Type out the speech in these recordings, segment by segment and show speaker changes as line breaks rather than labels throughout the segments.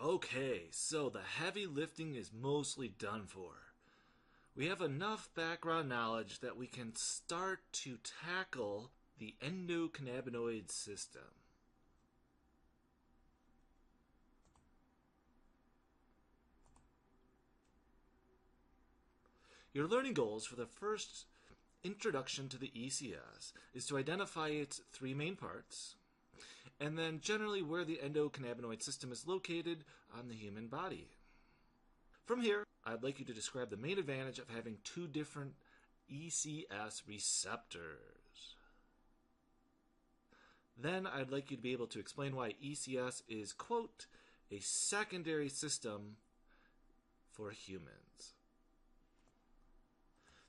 Okay, so the heavy lifting is mostly done for. We have enough background knowledge that we can start to tackle the endocannabinoid system. Your learning goals for the first introduction to the ECS is to identify its three main parts, and then generally where the endocannabinoid system is located on the human body. From here, I'd like you to describe the main advantage of having two different ECS receptors. Then I'd like you to be able to explain why ECS is, quote, a secondary system for humans.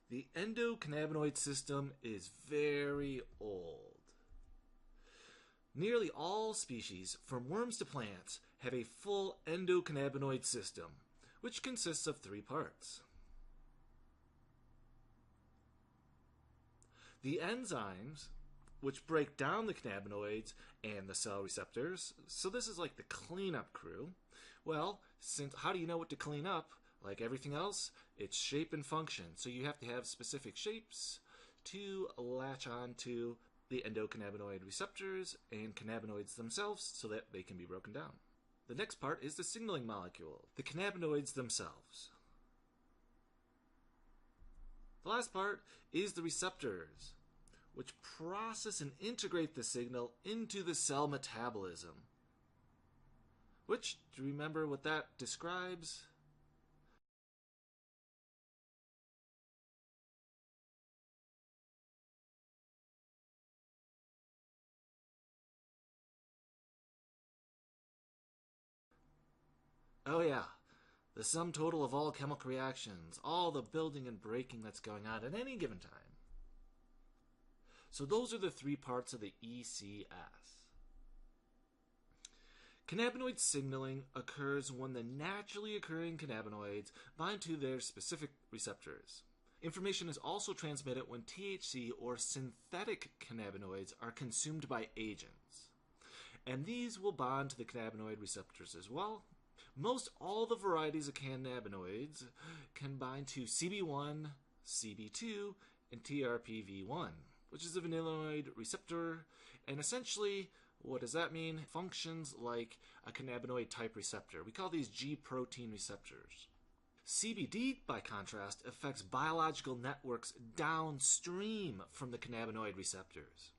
The endocannabinoid system is very old. Nearly all species, from worms to plants, have a full endocannabinoid system, which consists of three parts. The enzymes, which break down the cannabinoids and the cell receptors, so this is like the cleanup crew. Well, how do you know what to clean up? Like everything else, it's shape and function. So you have to have specific shapes to latch on to the endocannabinoid receptors and cannabinoids themselves so that they can be broken down. The next part is the signaling molecule, the cannabinoids themselves. The last part is the receptors, which process and integrate the signal into the cell metabolism. Which, do you remember what that describes? Oh yeah, the sum total of all chemical reactions, all the building and breaking that's going on at any given time. So those are the three parts of the ECS. Cannabinoid signaling occurs when the naturally occurring cannabinoids bind to their specific receptors. Information is also transmitted when THC or synthetic cannabinoids are consumed by agents. And these will bond to the cannabinoid receptors as well. Most all the varieties of cannabinoids can bind to CB1, CB2, and TRPV1, which is a vanillinoid receptor, and essentially, what does that mean? Functions like a cannabinoid type receptor. We call these G protein receptors. CBD, by contrast, affects biological networks downstream from the cannabinoid receptors.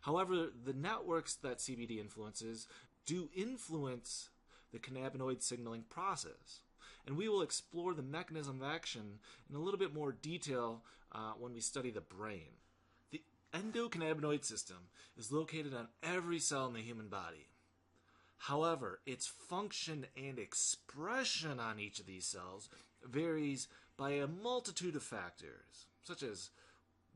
However, the networks that CBD influences do influence the cannabinoid signaling process. And we will explore the mechanism of action in a little bit more detail when we study the brain. The endocannabinoid system is located on every cell in the human body. However, its function and expression on each of these cells varies by a multitude of factors, such as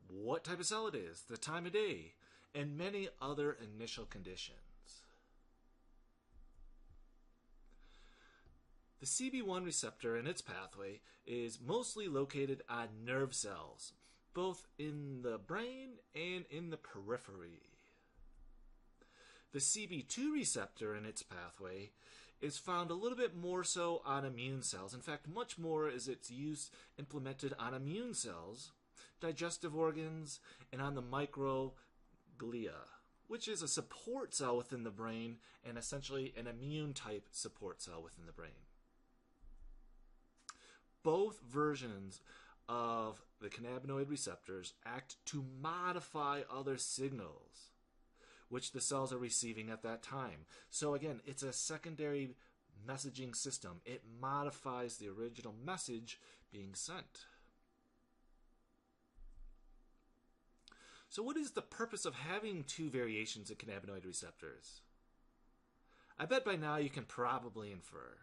what type of cell it is, the time of day, and many other initial conditions. The CB1 receptor and its pathway is mostly located on nerve cells, both in the brain and in the periphery. The CB2 receptor and its pathway is found a little bit more so on immune cells. In fact, much more is its use implemented on immune cells, digestive organs, and on the microglia, which is a support cell within the brain and essentially an immune type support cell within the brain. Both versions of the cannabinoid receptors act to modify other signals which the cells are receiving at that time. So again, it's a secondary messaging system. It modifies the original message being sent. So what is the purpose of having two variations of cannabinoid receptors? I bet by now you can probably infer.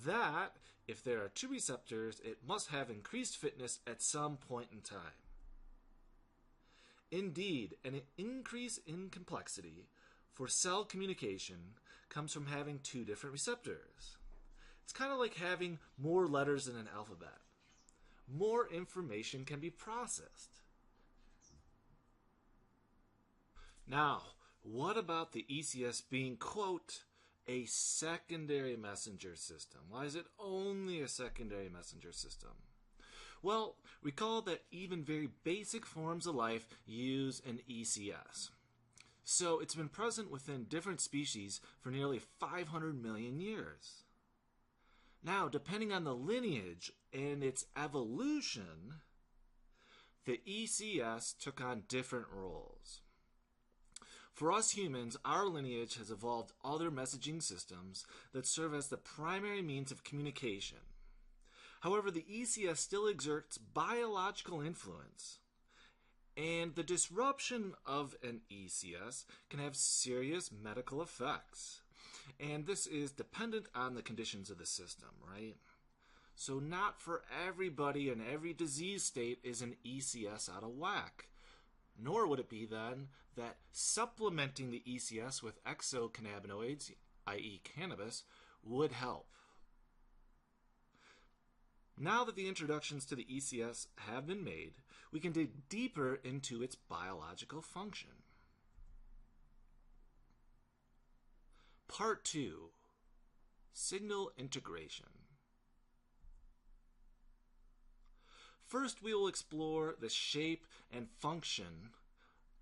That, if there are two receptors, it must have increased fitness at some point in time. Indeed, an increase in complexity for cell communication comes from having two different receptors. It's kind of like having more letters in an alphabet. More information can be processed. Now, what about the ECS being, quote, a secondary messenger system? Why is it only a secondary messenger system? Well, recall that even very basic forms of life use an ECS. So it's been present within different species for nearly 500 million years. Now, depending on the lineage and its evolution, the ECS took on different roles. For us humans, our lineage has evolved other messaging systems that serve as the primary means of communication. However, the ECS still exerts biological influence, and the disruption of an ECS can have serious medical effects. And this is dependent on the conditions of the system, right? So not for everybody in every disease state is an ECS out of whack. Nor would it be then that supplementing the ECS with exocannabinoids, i.e. cannabis, would help. Now that the introductions to the ECS have been made, we can dig deeper into its biological function. Part 2. Signal Integration. First, we will explore the shape and function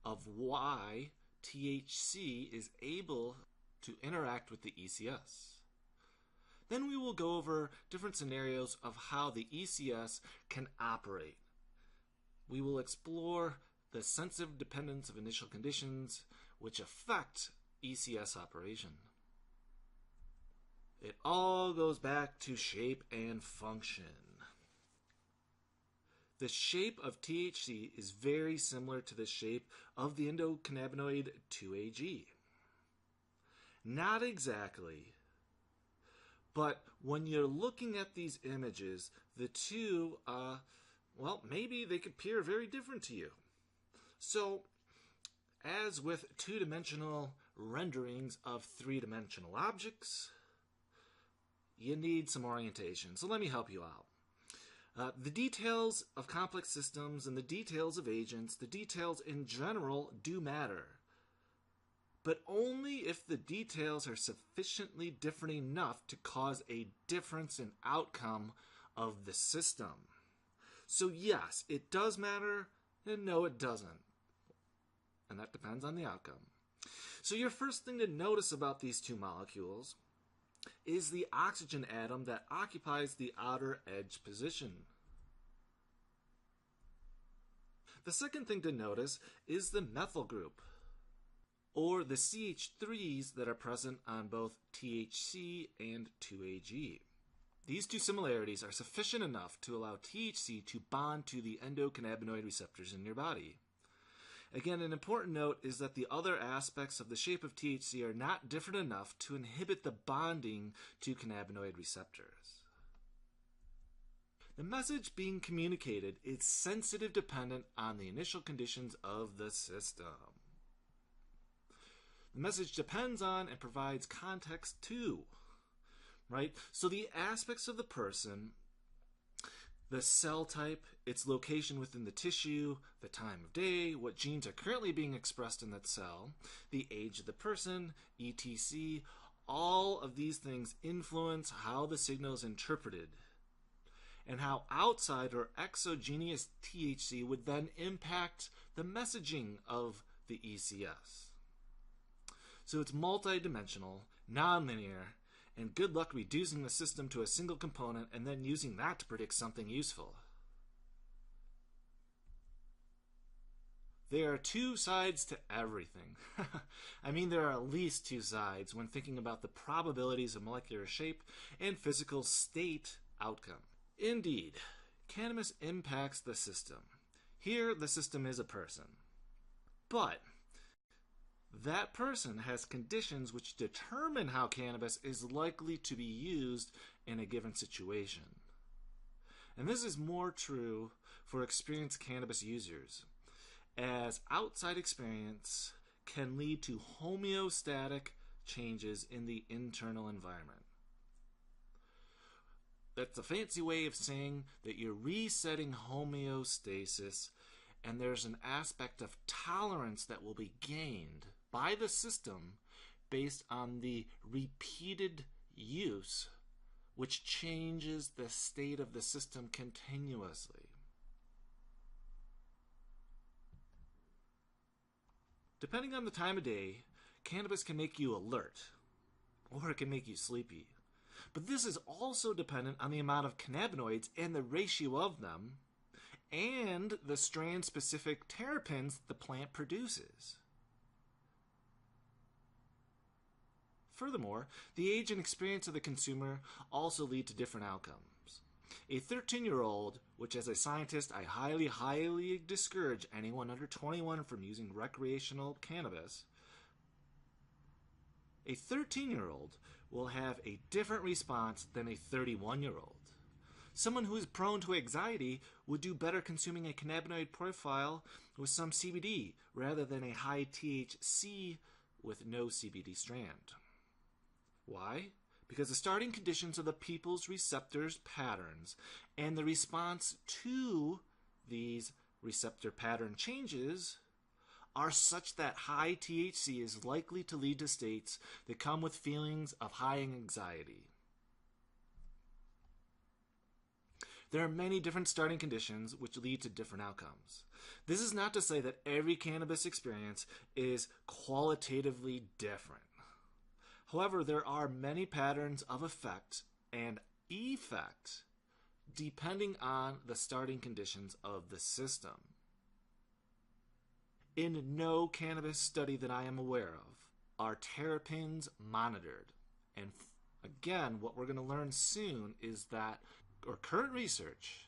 of why THC is able to interact with the ECS. Then we will go over different scenarios of how the ECS can operate. We will explore the sensitive dependence of initial conditions which affect ECS operation. It all goes back to shape and function. The shape of THC is very similar to the shape of the endocannabinoid 2-AG. Not exactly, but when you're looking at these images, the two, maybe they could appear very different to you. So, as with two-dimensional renderings of three-dimensional objects, you need some orientation. So let me help you out. The details of complex systems and the details of agents, the details in general do matter, but only if the details are sufficiently different enough to cause a difference in outcome of the system. So yes, it does matter, and no, it doesn't. And that depends on the outcome. So your first thing to notice about these two molecules is the oxygen atom that occupies the outer edge position. The second thing to notice is the methyl group, or the CH3s that are present on both THC and 2-AG. These two similarities are sufficient enough to allow THC to bond to the endocannabinoid receptors in your body. Again, an important note is that the other aspects of the shape of THC are not different enough to inhibit the bonding to cannabinoid receptors. The message being communicated is sensitive dependent on the initial conditions of the system. The message depends on and provides context to, right? So the aspects of the person, the cell type, its location within the tissue, the time of day, what genes are currently being expressed in that cell, the age of the person, etc. All of these things influence how the signal is interpreted and how outside or exogenous THC would then impact the messaging of the ECS. So it's multidimensional, nonlinear, and good luck reducing the system to a single component and then using that to predict something useful. There are two sides to everything. I mean, there are at least two sides when thinking about the probabilities of molecular shape and physical state outcome. Indeed, cannabis impacts the system. Here, the system is a person. But that person has conditions which determine how cannabis is likely to be used in a given situation. And this is more true for experienced cannabis users, as outside experience can lead to homeostatic changes in the internal environment. That's a fancy way of saying that you're resetting homeostasis, and there's an aspect of tolerance that will be gained by the system based on the repeated use, which changes the state of the system continuously. Depending on the time of day, cannabis can make you alert, or it can make you sleepy. But this is also dependent on the amount of cannabinoids and the ratio of them, and the strand-specific terpenes the plant produces. Furthermore, the age and experience of the consumer also lead to different outcomes. A 13-year-old, which as a scientist I highly discourage anyone under 21 from using recreational cannabis, a 13-year-old will have a different response than a 31-year-old. Someone who is prone to anxiety would do better consuming a cannabinoid profile with some CBD rather than a high THC with no CBD strand. Why? Because the starting conditions of the people's receptors patterns and the response to these receptor pattern changes are such that high THC is likely to lead to states that come with feelings of high anxiety. There are many different starting conditions which lead to different outcomes. This is not to say that every cannabis experience is qualitatively different. However, there are many patterns of effect and effect depending on the starting conditions of the system. In no cannabis study that I am aware of are terpenes monitored. And again, what we're going to learn soon is that current research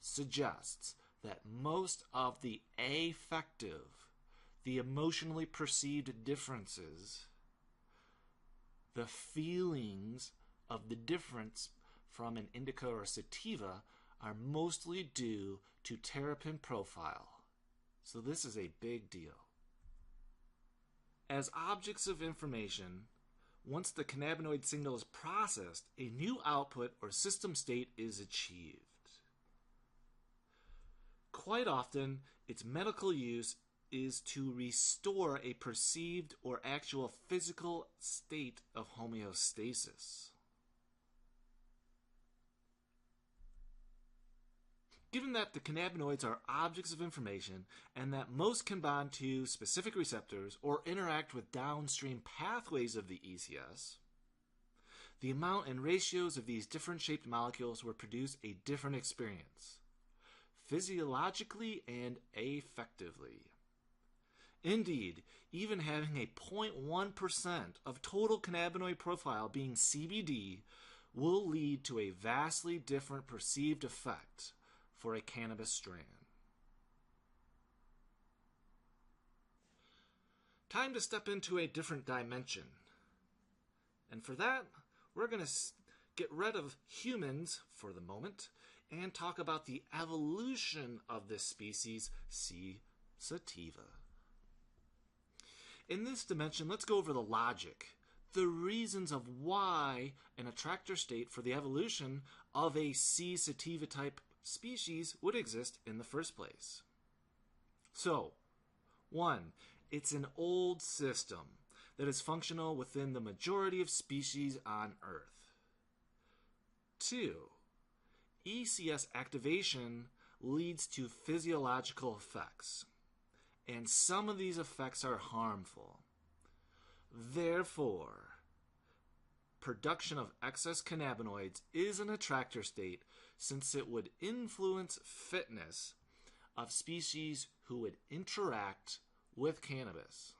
suggests that most of the affective, the emotionally perceived differences, the feelings of the difference from an indica or sativa are mostly due to terpene profile. So this is a big deal. As objects of information, once the cannabinoid signal is processed, a new output or system state is achieved. Quite often, its medical use is to restore a perceived or actual physical state of homeostasis. Given that the cannabinoids are objects of information and that most can bond to specific receptors or interact with downstream pathways of the ECS, the amount and ratios of these different shaped molecules will produce a different experience, physiologically and affectively. Indeed, even having a 0.1% of total cannabinoid profile being CBD will lead to a vastly different perceived effect for a cannabis strand. Time to step into a different dimension. And for that, we're going to get rid of humans for the moment and talk about the evolution of this species, C. sativa. In this dimension, let's go over the logic, the reasons of why an attractor state for the evolution of a C. sativa type species would exist in the first place. So, 1. It's an old system that is functional within the majority of species on Earth. 2. ECS activation leads to physiological effects, and some of these effects are harmful. Therefore, production of excess cannabinoids is an attractor state since it would influence fitness of species who would interact with cannabis,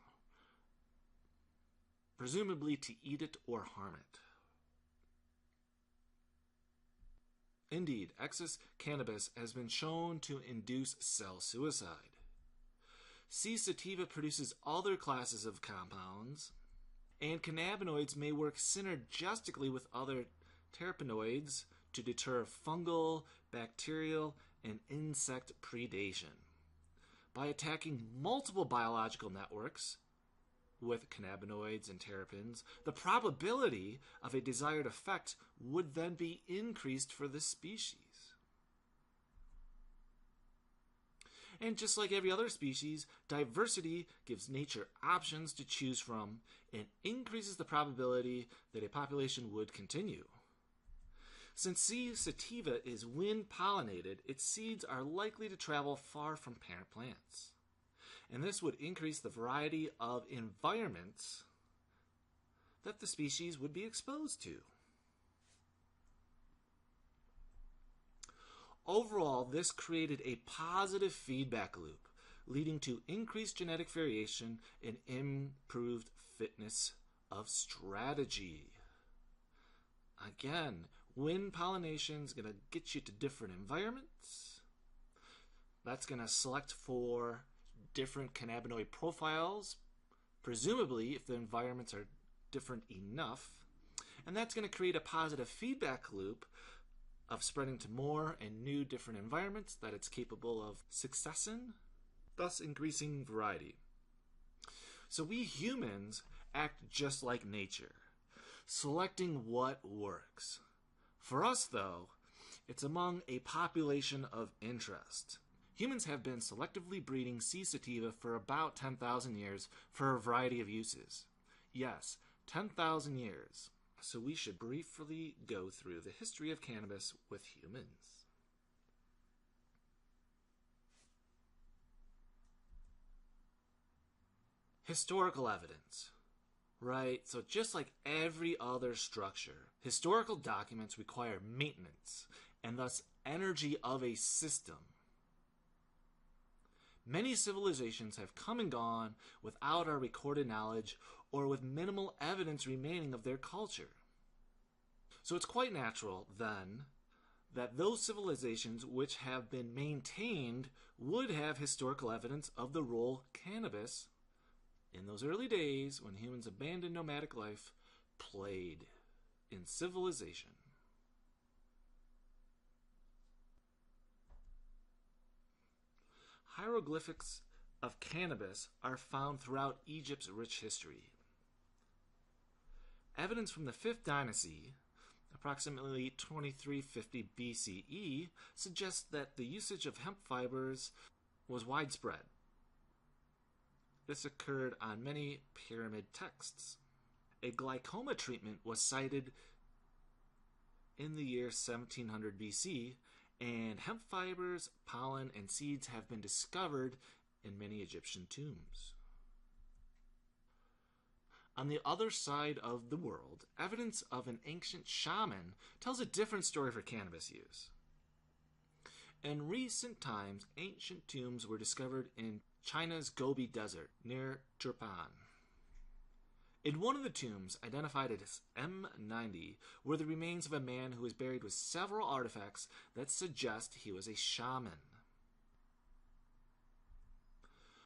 presumably to eat it or harm it. Indeed, excess cannabis has been shown to induce cell suicide. C. sativa produces other classes of compounds, and cannabinoids may work synergistically with other terpenoids to deter fungal, bacterial, and insect predation. by attacking multiple biological networks with cannabinoids and terpenes, the probability of a desired effect would then be increased for this species. And just like every other species, diversity gives nature options to choose from and increases the probability that a population would continue. Since C. sativa is wind-pollinated, its seeds are likely to travel far from parent plants. And this would increase the variety of environments that the species would be exposed to. Overall, this created a positive feedback loop, leading to increased genetic variation and improved fitness of strategy. Again, wind pollination is going to get you to different environments. That's going to select for different cannabinoid profiles, presumably if the environments are different enough. And that's going to create a positive feedback loop of spreading to more and new different environments that it's capable of success in, thus increasing variety. So we humans act just like nature, selecting what works. For us, though, it's among a population of interest. Humans have been selectively breeding C. sativa for about 10,000 years for a variety of uses. Yes, 10,000 years. So we should briefly go through the history of cannabis with humans. Historical evidence. Right, so just like every other structure, historical documents require maintenance and thus energy of a system. Many civilizations have come and gone without our recorded knowledge or with minimal evidence remaining of their culture. So it's quite natural, then, that those civilizations which have been maintained would have historical evidence of the role cannabis, in those early days when humans abandoned nomadic life, played in civilization. Hieroglyphics of cannabis are found throughout Egypt's rich history. Evidence from the 5th dynasty, approximately 2350 BCE, suggests that the usage of hemp fibers was widespread. This occurred on many pyramid texts. A glaucoma treatment was cited in the year 1700 BC, and hemp fibers, pollen, and seeds have been discovered in many Egyptian tombs. On the other side of the world, evidence of an ancient shaman tells a different story for cannabis use. In recent times, ancient tombs were discovered in China's Gobi Desert, near Turpan. In one of the tombs, identified as M90, were the remains of a man who was buried with several artifacts that suggest he was a shaman.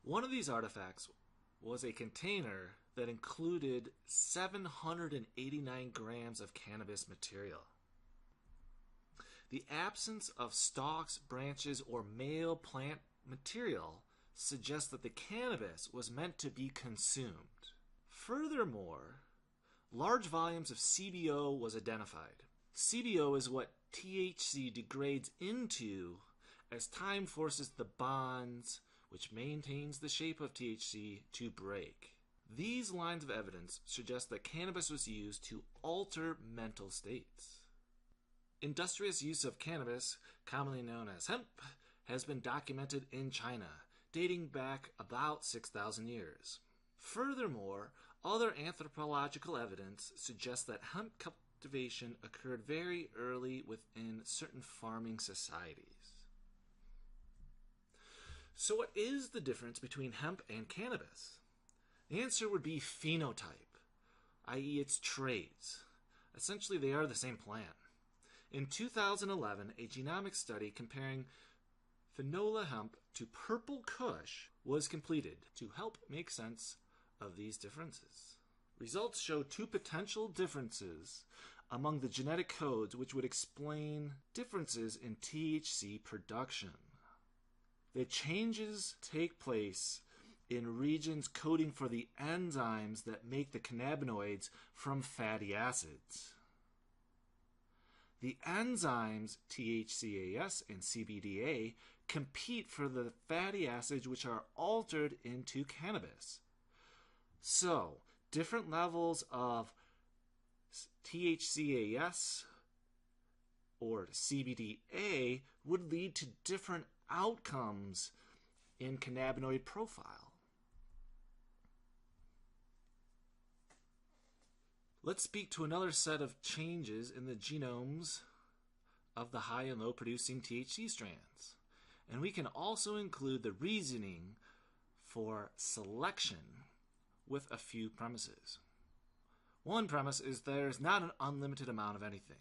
One of these artifacts was a container that included 789 grams of cannabis material. The absence of stalks, branches, or male plant material suggests that the cannabis was meant to be consumed. Furthermore, large volumes of CBO was identified. CBO is what THC degrades into as time forces the bonds which maintains the shape of THC to break. These lines of evidence suggest that cannabis was used to alter mental states. Industrious use of cannabis, commonly known as hemp, has been documented in China, dating back about 6,000 years. Furthermore, other anthropological evidence suggests that hemp cultivation occurred very early within certain farming societies. So what is the difference between hemp and cannabis? The answer would be phenotype, i.e. its traits. Essentially, they are the same plant. In 2011, a genomic study comparing Finola hemp to purple Kush was completed to help make sense of these differences. Results show two potential differences among the genetic codes which would explain differences in THC production. The changes take place in regions coding for the enzymes that make the cannabinoids from fatty acids. The enzymes THCAS and CBDA compete for the fatty acids which are altered into cannabis. So, different levels of THCAS or CBDA would lead to different outcomes in cannabinoid profile. Let's speak to another set of changes in the genomes of the high and low producing THC strands. And we can also include the reasoning for selection with a few premises. One premise is there's not an unlimited amount of anything.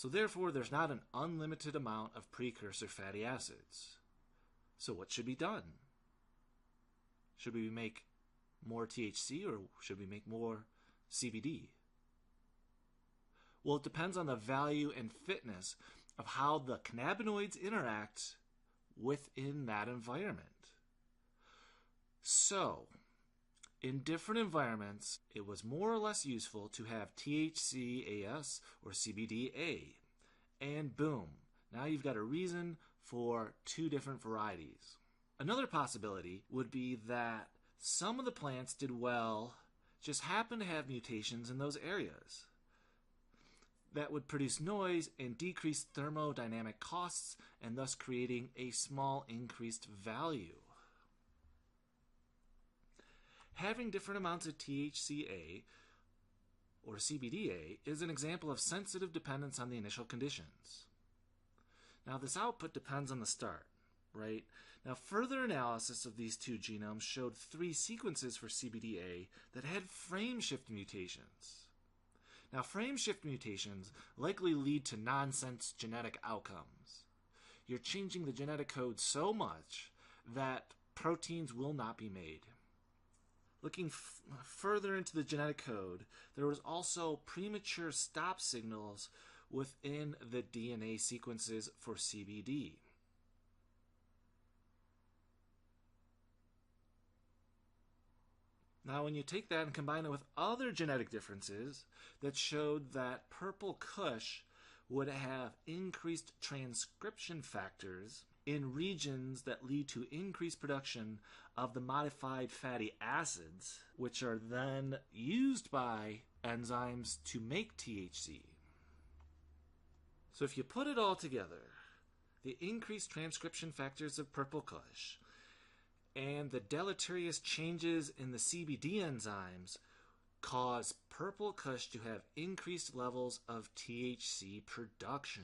So therefore, there's not an unlimited amount of precursor fatty acids. So what should be done? Should we make more THC or should we make more CBD? Well, it depends on the value and fitness of how the cannabinoids interact within that environment. So, in different environments, it was more or less useful to have THCAS or CBDA. And boom, now you've got a reason for two different varieties. Another possibility would be that some of the plants did well, just happen to have mutations in those areas that would produce noise and decrease thermodynamic costs, and thus creating a small increased value. Having different amounts of THCA or CBDA is an example of sensitive dependence on the initial conditions. Now, this output depends on the start, right? Now, further analysis of these two genomes showed 3 sequences for CBDA that had frame shift mutations. Now, frame shift mutations likely lead to nonsense genetic outcomes. You're changing the genetic code so much that proteins will not be made. Looking further into the genetic code, there was also premature stop signals within the DNA sequences for CBD. Now, when you take that and combine it with other genetic differences that showed that purple Kush would have increased transcription factors in regions that lead to increased production of the modified fatty acids, which are then used by enzymes to make THC. So if you put it all together, the increased transcription factors of purple Kush and the deleterious changes in the CBD enzymes cause purple Kush to have increased levels of THC production.